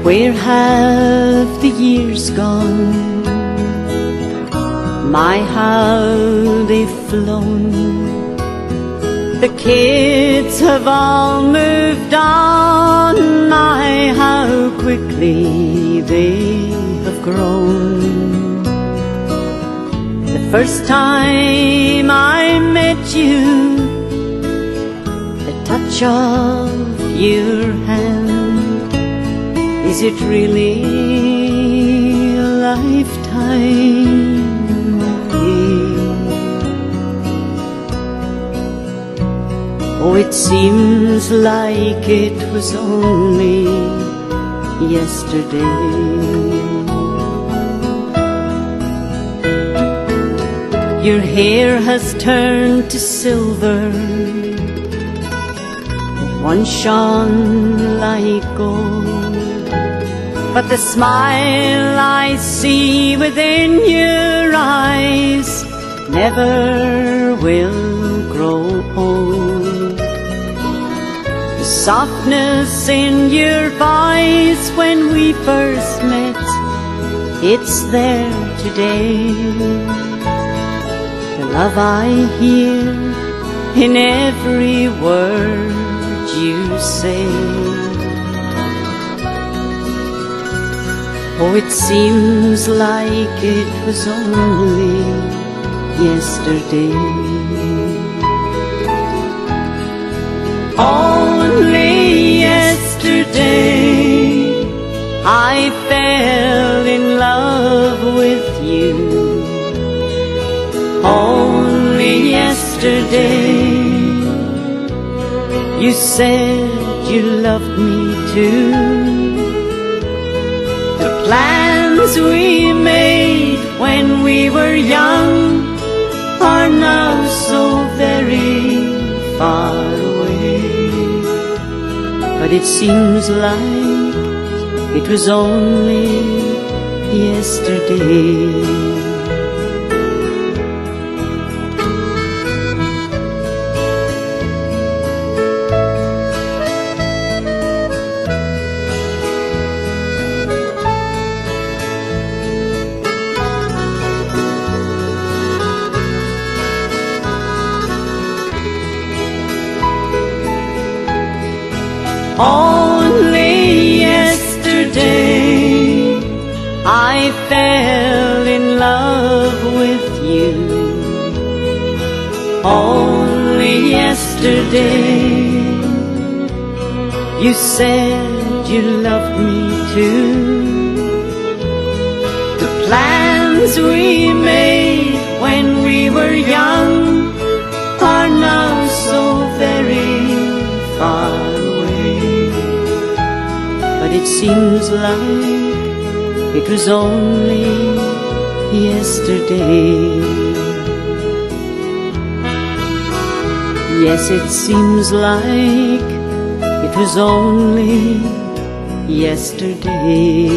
Where have the years gone? My, how they've flown. The kids have all moved on. My, how quickly they have grown. The first time I met you, the touch of your hand, is it really a lifetime away? Oh, it seems like it was only yesterday. Your hair has turned to silver, once shone like gold, but the smile I see within your eyes never will grow old. The softness in your voice when we first met, it's there today. The love I hear in every word you say. Oh, it seems like it was only yesterday. Only yesterday I fell in love with you. Only yesterday you said you loved me too. The plans we made when we were young are now so very far away. But it seems like it was only yesterday. Only yesterday I fell in love with you. Only yesterday you said you loved me too. The plans we made when we were young are now so very far away. But it seems like it was only yesterday. Yes, it seems like it was only yesterday.